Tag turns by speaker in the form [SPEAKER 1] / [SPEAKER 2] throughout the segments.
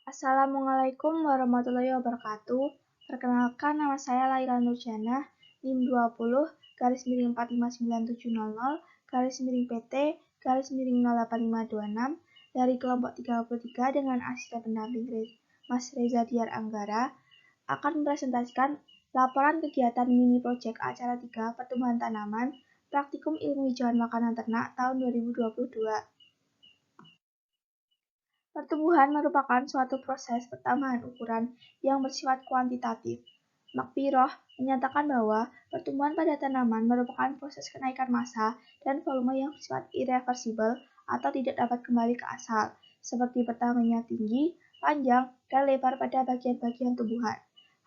[SPEAKER 1] Assalamualaikum warahmatullahi wabarakatuh. Perkenalkan, nama saya Laila Nurjana, NIM 20-45970-PT-0852 dari kelompok 33 dengan asisten pendamping Mas Reza Diar Anggara akan mempresentasikan laporan kegiatan mini project acara 3 pertumbuhan tanaman praktikum ilmu hijauan makanan ternak tahun 2022. Pertumbuhan merupakan suatu proses pertambahan ukuran yang bersifat kuantitatif. Makpiroh menyatakan bahwa pertumbuhan pada tanaman merupakan proses kenaikan massa dan volume yang bersifat irreversibel atau tidak dapat kembali ke asal, seperti pertamanya tinggi, panjang, dan lebar pada bagian-bagian tumbuhan.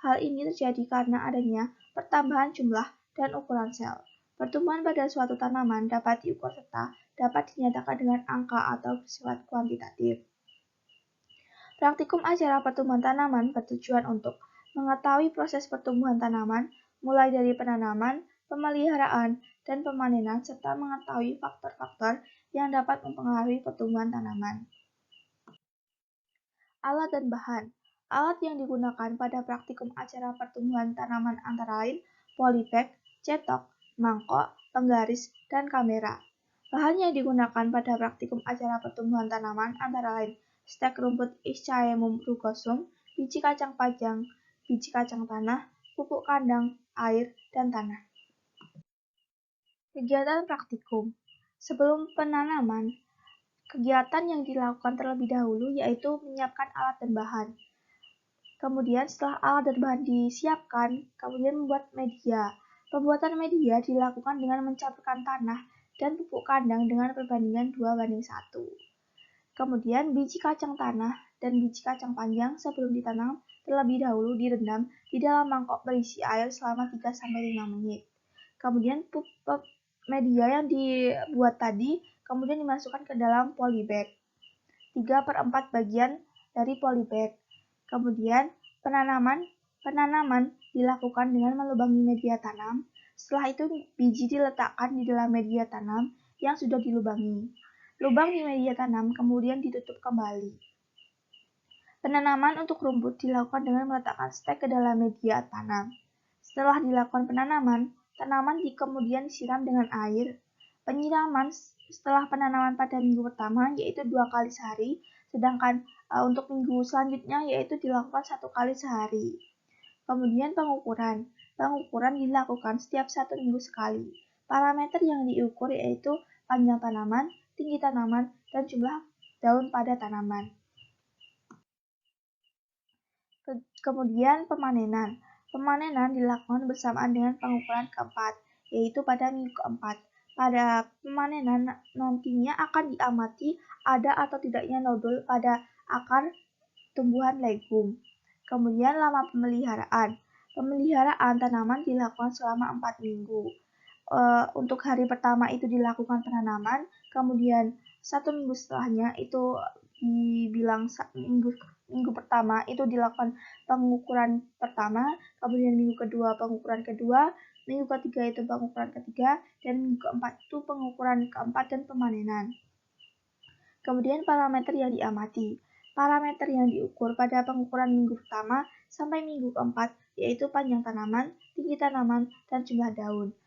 [SPEAKER 1] Hal ini terjadi karena adanya pertambahan jumlah dan ukuran sel. Pertumbuhan pada suatu tanaman dapat diukur serta dapat dinyatakan dengan angka atau bersifat kuantitatif. Praktikum acara pertumbuhan tanaman bertujuan untuk mengetahui proses pertumbuhan tanaman, mulai dari penanaman, pemeliharaan, dan pemanenan, serta mengetahui faktor-faktor yang dapat mempengaruhi pertumbuhan tanaman. Alat dan bahan. Alat yang digunakan pada praktikum acara pertumbuhan tanaman antara lain polybag, cetok, mangkok, penggaris, dan kamera. Bahan yang digunakan pada praktikum acara pertumbuhan tanaman antara lain stek rumput Ischaemum rugosum, biji kacang panjang, biji kacang tanah, pupuk kandang, air, dan tanah. Kegiatan praktikum. Sebelum penanaman, kegiatan yang dilakukan terlebih dahulu yaitu menyiapkan alat dan bahan. Kemudian setelah alat dan bahan disiapkan, kemudian membuat media. Pembuatan media dilakukan dengan mencampurkan tanah dan pupuk kandang dengan perbandingan 2:1. Kemudian biji kacang tanah dan biji kacang panjang sebelum ditanam terlebih dahulu direndam di dalam mangkok berisi air selama 3-5 menit. Kemudian media yang dibuat tadi kemudian dimasukkan ke dalam polybag. 3/4 bagian dari polybag. Kemudian penanaman dilakukan dengan melubangi media tanam. Setelah itu biji diletakkan di dalam media tanam yang sudah dilubangi. Lubang di media tanam kemudian ditutup kembali. Penanaman untuk rumput dilakukan dengan meletakkan stek ke dalam media tanam. Setelah dilakukan penanaman, tanaman kemudian disiram dengan air. Penyiraman setelah penanaman pada minggu pertama yaitu 2 kali sehari, sedangkan untuk minggu selanjutnya yaitu dilakukan 1 kali sehari. Kemudian pengukuran. Pengukuran dilakukan setiap 1 minggu sekali. Parameter yang diukur yaitu panjang tanaman, tinggi tanaman, dan jumlah daun pada tanaman. Kemudian pemanenan. Pemanenan dilakukan bersamaan dengan pengukuran keempat, yaitu pada minggu keempat. Pada pemanenan nantinya akan diamati ada atau tidaknya nodul pada akar tumbuhan legum. Kemudian lama pemeliharaan. Pemeliharaan tanaman dilakukan selama 4 minggu. Untuk hari pertama itu dilakukan penanaman, kemudian 1 minggu setelahnya itu dibilang minggu pertama itu dilakukan pengukuran pertama, kemudian minggu kedua pengukuran kedua, minggu ketiga itu pengukuran ketiga, dan minggu keempat itu pengukuran keempat dan pemanenan. Kemudian parameter yang diamati. Parameter yang diukur pada pengukuran minggu pertama sampai minggu keempat yaitu panjang tanaman, tinggi tanaman, dan jumlah daun.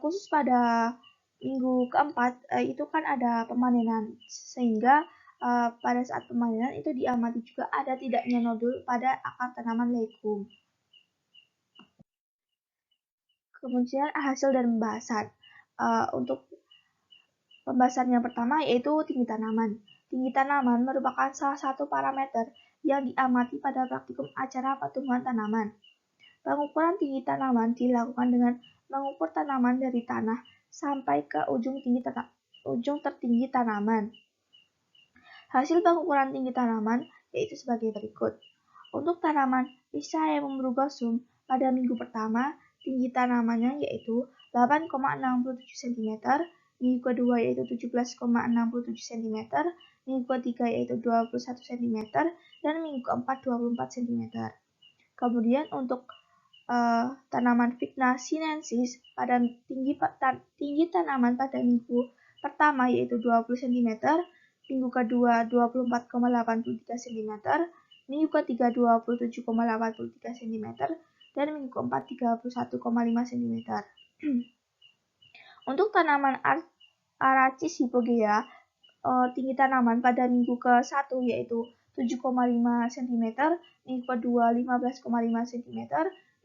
[SPEAKER 1] Khusus pada minggu keempat itu kan ada pemanenan, sehingga pada saat pemanenan itu diamati juga ada tidaknya nodul pada akar tanaman legum. Kemudian hasil dan pembahasan. Untuk pembahasan yang pertama yaitu tinggi tanaman. Tinggi tanaman merupakan salah satu parameter yang diamati pada praktikum acara pertumbuhan tanaman. Pengukuran tinggi tanaman dilakukan dengan mengukur tanaman dari tanah sampai ke ujung tertinggi tanaman. Hasil pengukuran tinggi tanaman yaitu sebagai berikut. Untuk tanaman Ischaemum rugosum pada minggu pertama, tinggi tanamannya yaitu 8,67 cm, minggu kedua yaitu 17,67 cm, minggu ketiga yaitu 21 cm, dan minggu keempat 24 cm. Kemudian untuk tanaman Vigna sinensis pada tinggi tanaman pada minggu pertama yaitu 20 cm, minggu kedua 24,83 cm, minggu ketiga 27,83 cm, dan minggu keempat 31,5 cm. Untuk tanaman Aracis hypogea, tinggi tanaman pada minggu ke-1 yaitu 7,5 cm, minggu kedua 15,5 cm,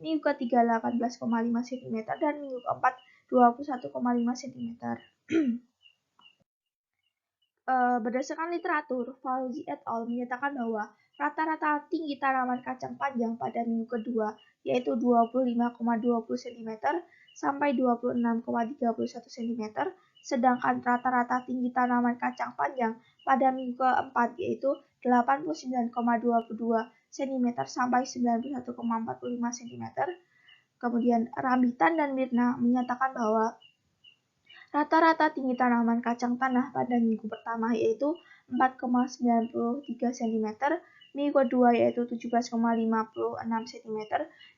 [SPEAKER 1] minggu ketiga 18,5 cm, dan minggu keempat 21,5 cm. Berdasarkan literatur, Fauzi et al. Menyatakan bahwa rata-rata tinggi tanaman kacang panjang pada minggu kedua yaitu 25,20 cm sampai 26,31 cm, sedangkan rata-rata tinggi tanaman kacang panjang pada minggu keempat yaitu 89,22 cm sampai 91,45 cm. Kemudian Rambitan dan Mirna menyatakan bahwa rata-rata tinggi tanaman kacang tanah pada minggu pertama yaitu 4,93 cm, minggu kedua yaitu 17,56 cm,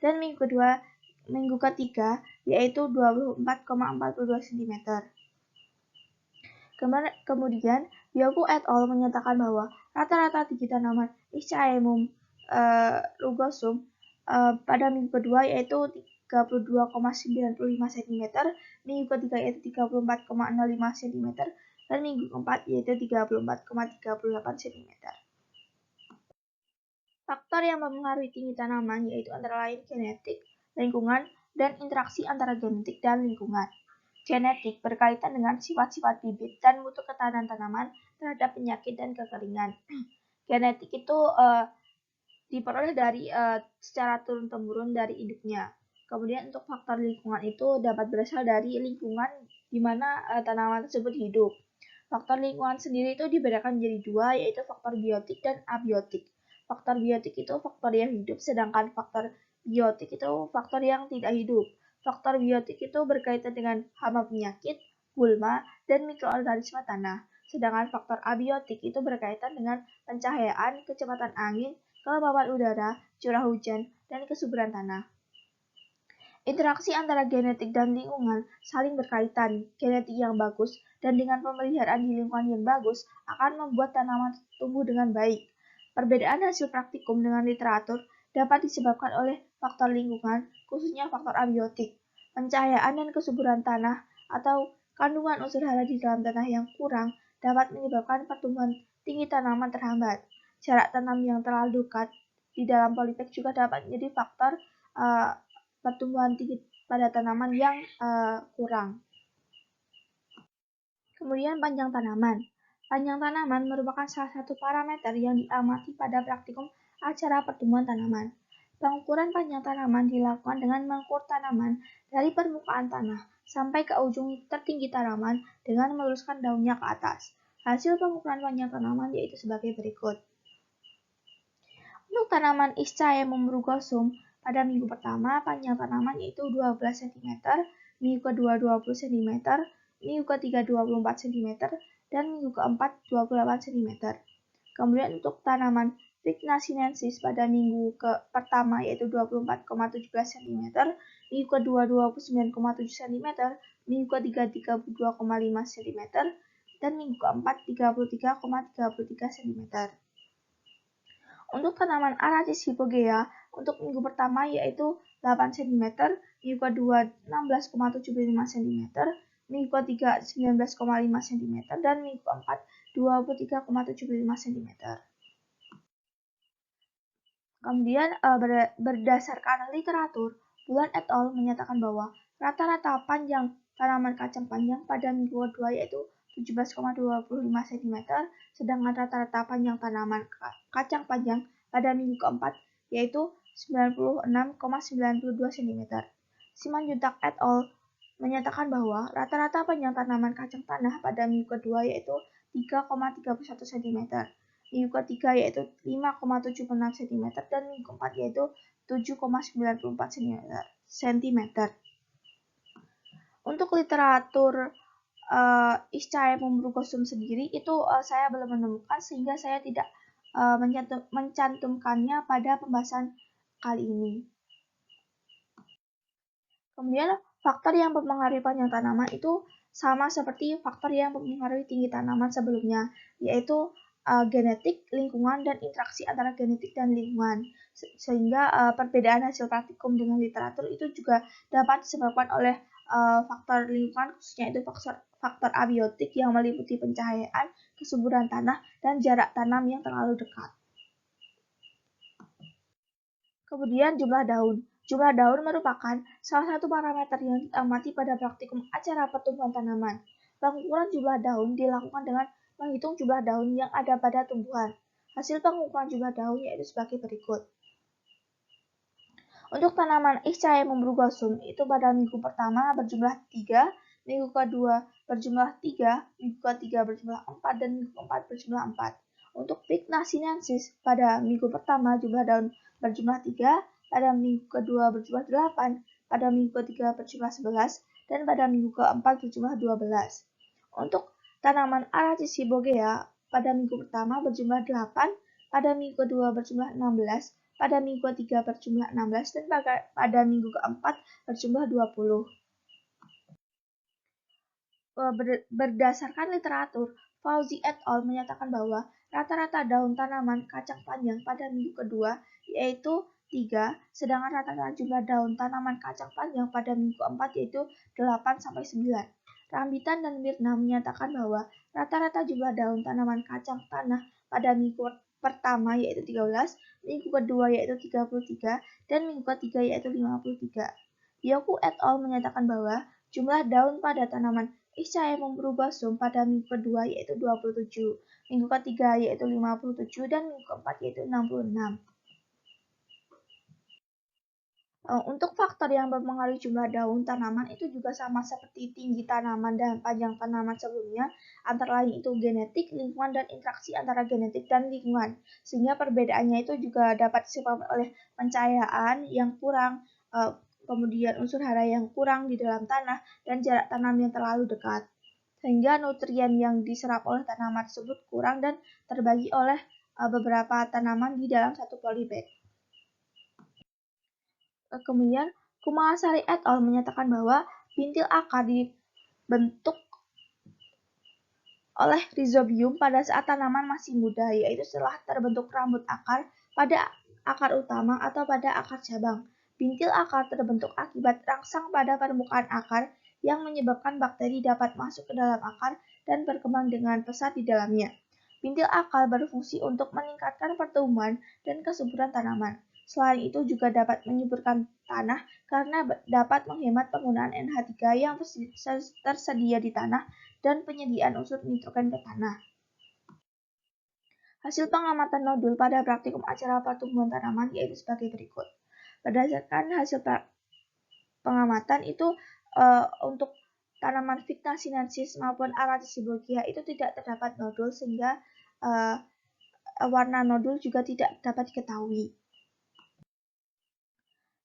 [SPEAKER 1] dan minggu ketiga yaitu 24,42 cm. Kemudian, Biogu et al. Menyatakan bahwa rata-rata tinggi tanaman Ischaemum rugosum pada minggu kedua yaitu 32,95 cm, minggu ketiga yaitu 34,05 cm, dan minggu keempat yaitu 34,38 cm. Faktor yang mempengaruhi tinggi tanaman yaitu antara lain genetik, lingkungan, dan interaksi antara genetik dan lingkungan. Genetik berkaitan dengan sifat-sifat bibit dan mutu ketahanan tanaman terhadap penyakit dan kekeringan. Genetik itu diperoleh dari secara turun-temurun dari induknya. Kemudian untuk faktor lingkungan itu dapat berasal dari lingkungan di mana tanaman tersebut hidup. Faktor lingkungan sendiri itu dibedakan menjadi dua, yaitu faktor biotik dan abiotik. Faktor biotik itu faktor yang hidup, sedangkan faktor biotik itu faktor yang tidak hidup. Faktor biotik itu berkaitan dengan hama penyakit, gulma, dan mikroorganisme tanah. Sedangkan faktor abiotik itu berkaitan dengan pencahayaan, kecepatan angin, kelembapan udara, curah hujan, dan kesuburan tanah. Interaksi antara genetik dan lingkungan saling berkaitan. Genetik yang bagus dan dengan pemeliharaan di lingkungan yang bagus akan membuat tanaman tumbuh dengan baik. Perbedaan hasil praktikum dengan literatur dapat disebabkan oleh faktor lingkungan, khususnya faktor abiotik. Pencahayaan dan kesuburan tanah atau kandungan unsur hara di dalam tanah yang kurang dapat menyebabkan pertumbuhan tinggi tanaman terhambat. Jarak tanam yang terlalu dekat di dalam polybag juga dapat menjadi faktor pertumbuhan tinggi pada tanaman yang kurang. Kemudian panjang tanaman. Panjang tanaman merupakan salah satu parameter yang diamati pada praktikum acara pertumbuhan tanaman. Pengukuran panjang tanaman dilakukan dengan mengukur tanaman dari permukaan tanah sampai ke ujung tertinggi tanaman dengan meluruskan daunnya ke atas. Hasil pengukuran panjang tanaman yaitu sebagai berikut. Untuk tanaman Ischaemum rugosum, pada minggu pertama, panjang tanaman yaitu 12 cm, minggu kedua 20 cm, minggu ketiga 24 cm, dan minggu keempat 28 cm. Kemudian untuk tanaman Vigna sinensis pada minggu pertama yaitu 24,17 cm, minggu kedua 29,7 cm, minggu ketiga 32,5 cm, dan minggu keempat 33,33 cm. Untuk tanaman Aracis hypogea, untuk minggu pertama yaitu 8 cm, minggu kedua 16,75 cm, minggu ketiga 19,5 cm, dan minggu keempat 23,75 cm. Kemudian berdasarkan literatur, Bulan et al. Menyatakan bahwa rata-rata panjang tanaman kacang panjang pada minggu kedua yaitu 17,25 cm, sedangkan rata-rata panjang tanaman kacang panjang pada minggu keempat yaitu 96,92 cm. Simanjuntak et al. Menyatakan bahwa rata-rata panjang tanaman kacang tanah pada minggu kedua yaitu 3,31 cm, minggu ketiga yaitu 5,76 cm, dan minggu keempat yaitu 7,94 cm. Untuk literatur Ischaemum rugosum sendiri itu saya belum menemukan sehingga saya tidak mencantumkannya pada pembahasan kali ini. Kemudian faktor yang mempengaruhi panjang tanaman itu sama seperti faktor yang mempengaruhi tinggi tanaman sebelumnya, yaitu genetik, lingkungan, dan interaksi antara genetik dan lingkungan. Sehingga perbedaan hasil praktikum dengan literatur itu juga dapat disebabkan oleh faktor lingkungan, khususnya itu faktor abiotik yang meliputi pencahayaan, kesuburan tanah, dan jarak tanam yang terlalu dekat. Kemudian jumlah daun. Jumlah daun merupakan salah satu parameter yang diamati pada praktikum acara pertumbuhan tanaman. Pengukuran jumlah daun dilakukan dengan menghitung jumlah daun yang ada pada tumbuhan. Hasil pengukuran jumlah daun yaitu sebagai berikut. Untuk tanaman Ischia rumbrugosum itu pada minggu pertama berjumlah 3, minggu kedua berjumlah 3, minggu ketiga berjumlah 4, dan minggu keempat berjumlah 4. Untuk Pycna sinensis pada minggu pertama jumlah daun berjumlah 3, pada minggu kedua berjumlah 8, pada minggu ketiga berjumlah 11, dan pada minggu keempat berjumlah 12. Untuk tanaman Aracisibogea pada minggu pertama berjumlah 8, pada minggu kedua berjumlah 16, pada minggu ketiga berjumlah 16, dan pada minggu keempat berjumlah 20. Berdasarkan literatur, Fauzi et al. Menyatakan bahwa rata-rata daun tanaman kacang panjang pada minggu kedua yaitu 3, sedangkan rata-rata jumlah daun tanaman kacang panjang pada minggu keempat yaitu 8-9. Rambitan dan Mirna menyatakan bahwa rata-rata jumlah daun tanaman kacang tanah pada minggu pertama yaitu 13, minggu kedua yaitu 33, dan minggu ketiga yaitu 53. Yoku et al. Menyatakan bahwa jumlah daun pada tanaman Ischia rumbrugosum pada minggu kedua yaitu 27, minggu ketiga yaitu 57, dan minggu keempat yaitu 66. Untuk faktor yang mempengaruhi jumlah daun tanaman itu juga sama seperti tinggi tanaman dan panjang tanaman sebelumnya, antara lain itu genetik, lingkungan, dan interaksi antara genetik dan lingkungan. Sehingga perbedaannya itu juga dapat disebabkan oleh pencahayaan yang kurang, kemudian unsur hara yang kurang di dalam tanah, dan jarak tanam yang terlalu dekat. Sehingga nutrien yang diserap oleh tanaman tersebut kurang dan terbagi oleh beberapa tanaman di dalam satu polybag. Kemudian, Kumalasari et al. Menyatakan bahwa bintil akar dibentuk oleh rhizobium pada saat tanaman masih muda, yaitu setelah terbentuk rambut akar pada akar utama atau pada akar cabang. Bintil akar terbentuk akibat rangsang pada permukaan akar yang menyebabkan bakteri dapat masuk ke dalam akar dan berkembang dengan pesat di dalamnya. Bintil akar berfungsi untuk meningkatkan pertumbuhan dan kesuburan tanaman. Selain itu juga dapat menyuburkan tanah karena dapat menghemat penggunaan NH3 yang tersedia di tanah dan penyediaan unsur nitrogen ke tanah. Hasil pengamatan nodul pada praktikum acara pertumbuhan tanaman yaitu sebagai berikut. Berdasarkan hasil pengamatan itu untuk tanaman Pycna sinensis maupun Aracisibogea itu tidak terdapat nodul sehingga warna nodul juga tidak dapat diketahui.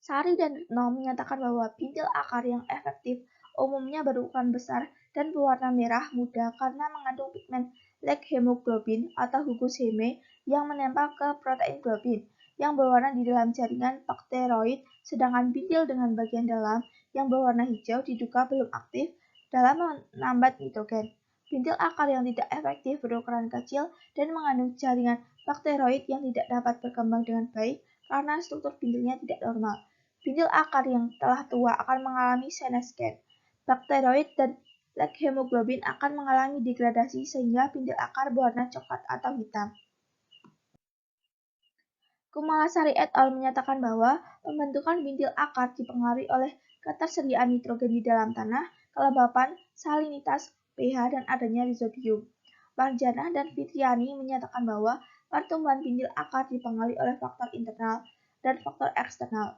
[SPEAKER 1] Sari dan Retno menyatakan bahwa bintil akar yang efektif umumnya berukuran besar dan berwarna merah muda karena mengandung pigmen leghemoglobin atau gugus heme yang menempel ke protein globin yang berwarna di dalam jaringan bakteroid, sedangkan bintil dengan bagian dalam yang berwarna hijau diduga belum aktif dalam menambat nitrogen. Bintil akar yang tidak efektif berukuran kecil dan mengandung jaringan bakteroid yang tidak dapat berkembang dengan baik karena struktur bintilnya tidak normal. Bintil akar yang telah tua akan mengalami senescence. Bakteroid dan leghemoglobin akan mengalami degradasi sehingga bintil akar berwarna coklat atau hitam. Kumalasari et al. Menyatakan bahwa pembentukan bintil akar dipengaruhi oleh ketersediaan nitrogen di dalam tanah, kelembapan, salinitas, pH, dan adanya rhizobium. Marjana dan Fitriani menyatakan bahwa pertumbuhan bintil akar dipengaruhi oleh faktor internal dan faktor eksternal.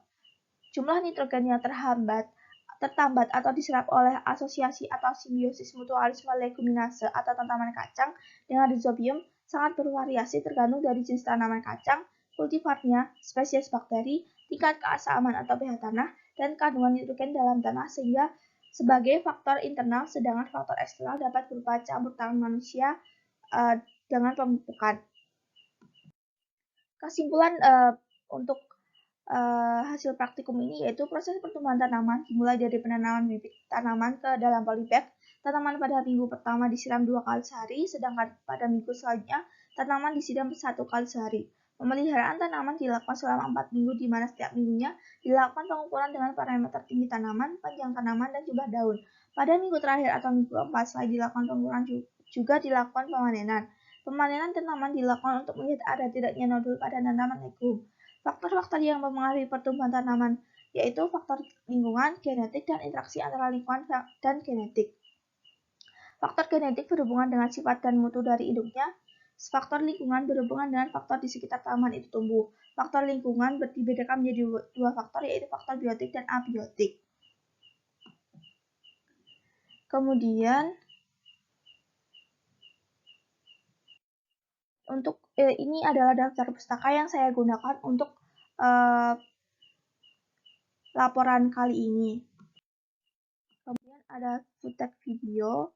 [SPEAKER 1] Jumlah nitrogen yang tertambat atau diserap oleh asosiasi atau simbiosis mutualisme leguminase atau tanaman kacang dengan rhizobium sangat bervariasi tergantung dari jenis tanaman kacang, kultivarnya, spesies bakteri, tingkat keasaman atau pH tanah, dan kandungan nitrogen dalam tanah sehingga sebagai faktor internal, sedangkan faktor eksternal dapat berupa campur tangan manusia dengan pemupukan. Kesimpulan untuk hasil praktikum ini yaitu proses pertumbuhan tanaman dimulai dari penanaman bibit tanaman ke dalam polybag tanaman pada minggu pertama disiram 2 kali sehari, sedangkan pada minggu selanjutnya tanaman disiram 1 kali sehari. Pemeliharaan tanaman dilakukan selama 4 minggu, di mana setiap minggunya dilakukan pengukuran dengan parameter tinggi tanaman, panjang tanaman, dan jumlah daun. Pada minggu terakhir atau minggu keempat setelah dilakukan pengukuran juga dilakukan pemanenan. Pemanenan tanaman dilakukan untuk melihat ada tidaknya nodul pada tanaman legum. Faktor-faktor yang mempengaruhi pertumbuhan tanaman yaitu faktor lingkungan, genetik, dan interaksi antara lingkungan dan genetik. Faktor genetik berhubungan dengan sifat dan mutu dari induknya. Faktor lingkungan berhubungan dengan faktor di sekitar tanaman itu tumbuh. Faktor lingkungan dibedakan menjadi 2 faktor, yaitu faktor biotik dan abiotik. Kemudian untuk ini adalah daftar pustaka yang saya gunakan untuk laporan kali ini. Kemudian ada footage video.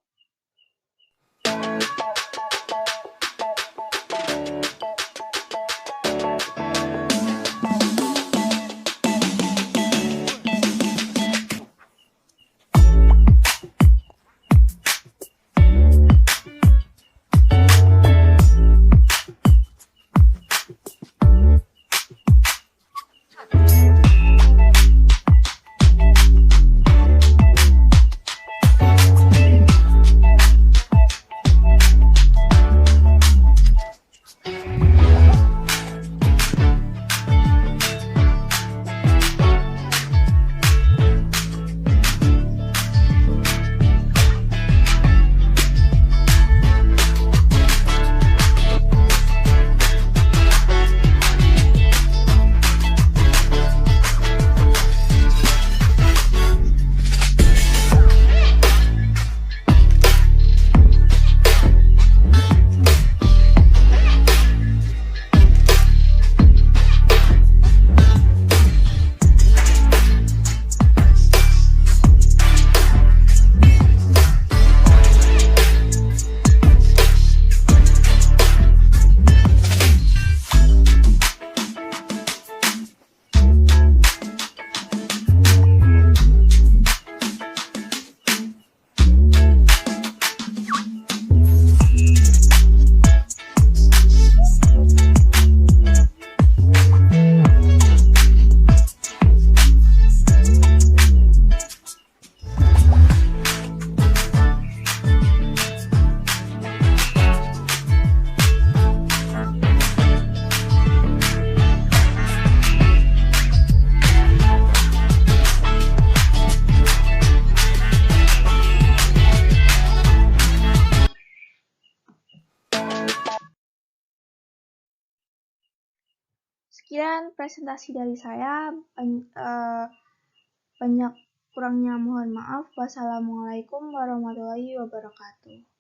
[SPEAKER 1] Sekian presentasi dari saya. Banyak kurangnya mohon maaf. Wassalamualaikum warahmatullahi wabarakatuh.